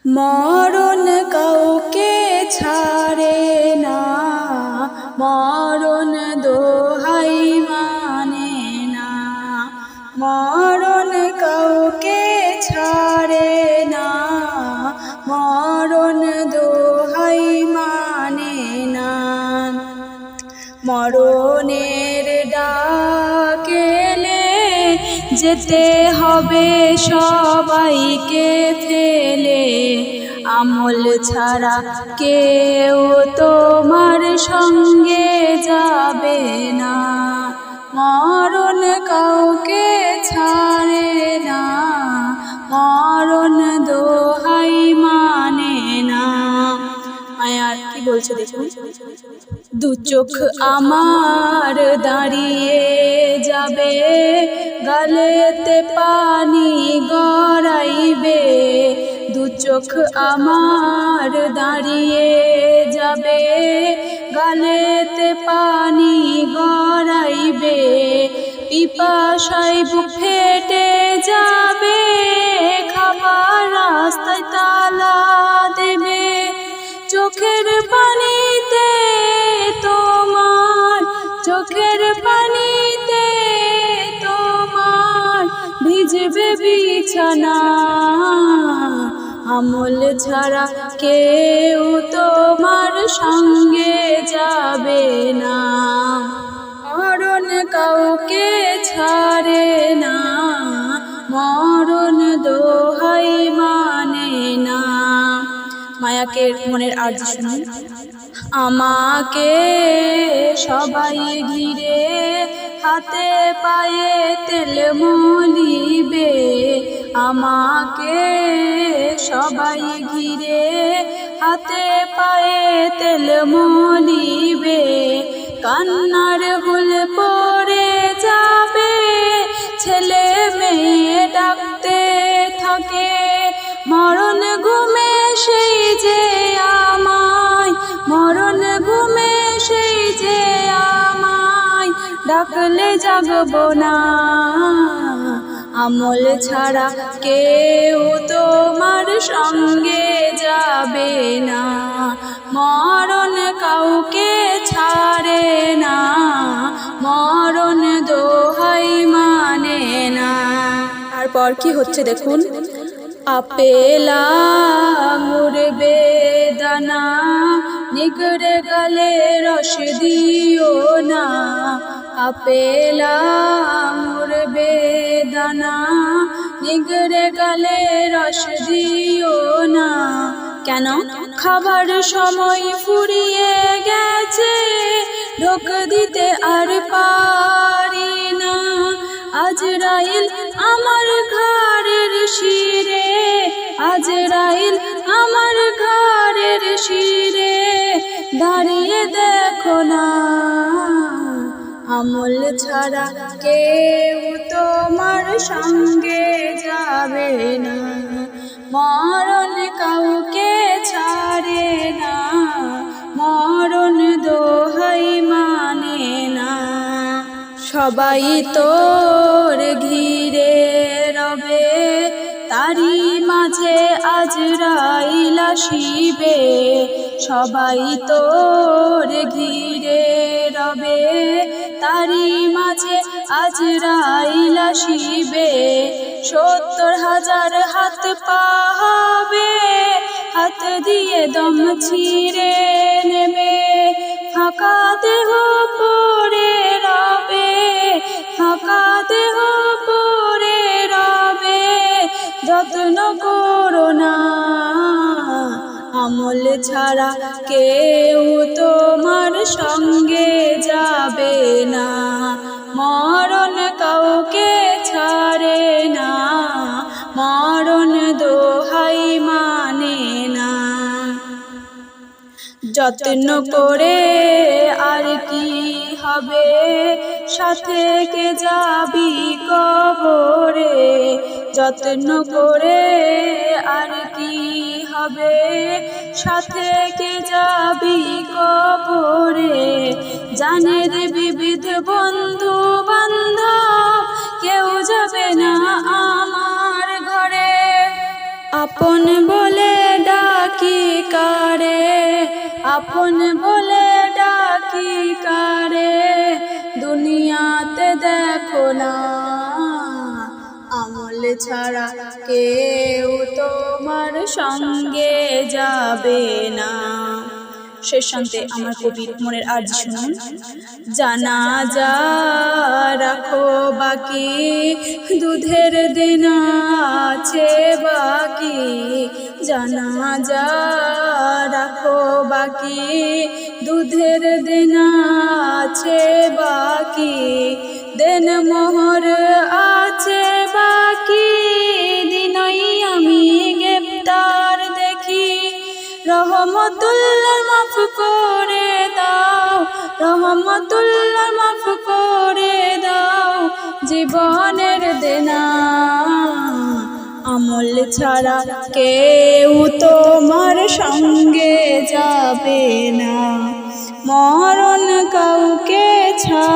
মরণ কাউকে ছাড়ে না, মরণ দোহাই মানে না। মরণ কাউকে ছাড়ে না, মরণ দোহাই মানে না। মরণের ডাক এলে যেতে হবে সবাইকে ফেলে, আমল ছাড়া কেউ তোমার সঙ্গে যাবে না। মরণ কাউকে ছাড়ে না, মরণ দোহাই মানে না। আর কি বলছে দেখুন, দু চোখ আমার দাঁড়িয়ে যাবে, গালেতে পানি গড়াইবে। দু চোখ আমার দাঁড়িয়ে যাবে, গালেতে পানি গড়াইবে। পিপাসায় বুক ফেটে যাবে, খাবার রাস্তায় তালা দেবে। চোখের পানিতে তোমার, চোখের পানিতে তোমার ভিজবে বিছানা। আমল ছাড়া কেউ তোমার সঙ্গে যাবে না। মরণ কাউকে ছাড়ে না, মরণ দোহাই মানে না। মায়াকের মনের আরজি শুনুন। আমাকে সবাই ঘিরে হাতে পায়ে তেল মলিবে, আমাকে সবাই ঘিরে হাতে পায়ে তেল মলিবে। কান্নার হুল পড়ে যাবে, ছেলে মেয়ে ডাকতে থাকে। মরণ ঘুমে সেই যে আমায়, মরণ ঘুমে সেই যে আমায় ডাকলে জাগবো না। আমল ছাড়া কেউ তোমার সঙ্গে যাবে না। মরণ কাউকে ছাড়ে না, মরণ দোহাই মানে না। তারপর কি হচ্ছে দেখুন, আপেল আঙুর বেদানা নিগড়ে গেলে রস দিও না। আপেল আঙুর বেদানা নিগড়ে গেলে রস দিও না। কেন? খাবার সময় ফুরিয়ে গেছে, ঢোক দিতে আর পারি না। আজরাইল আমার ঘরের শিরে, আজরাইল আমার ঘরের শিরে দাঁড়িয়ে দেখো না। আমল ছাড়া কেউ তোমার সঙ্গে যাবে না। মরণ কাউকে ছাড়ে না, মরণ দোহাই মানে না। সবাই তোর ঘিরে রবে, তারি মাঝে আজরাইল আসিবে। সবাই তোর ঘিরে রবে, তারি মাঝে আজরাইল আসিবে। ৭০,০০০ হাত পাবে, হাত দিয়ে দম ছিঁড়ে নেবে। ফাঁকা দেহ পড়ে রবে, ফাঁকা দেহ পড়ে রবে, যত্ন করো না। আমল ছাড়া কেউ তোমার সঙ্গে যাবে না। মরণ কাউকে ছাড়ে না, মরণ দোহাই মানে না। যত্ন করে আর কি হবে, সাথে কে যাবি কবরে। যত্ন করে আর কি হবে, সাথে কে যাবি কবরে। জানের বিবিধ বন্ধু বান্ধব কেউ যাবে না আমার ঘরে। আপন বলে ডাকি কারে, আপন বলে ডাকি কারে, দুনিয়াতে দেখো না আমল ছাড়া কেউ তোমার সঙ্গে যাবে না। শেষ শান্তে আমার কবির মনের আরজি শুনুন। জানাজা রাখো বাকি, দুধের দিন আছে বাকি, জানাজা রাখো বাকি, দুধের দিন আছে বাকি, দেন মোহর আছে বাকি, দিনই আমি গ্রেপ্তার দেখি, রহমতুল্লাহ মাফ করে দাও, রহমতুল্লাহ মাফ করে দাও, জীবনের দেনা আমল ছাড়া কেউ তোমার সঙ্গে যাবে না, মরণ কাউকে ছাড়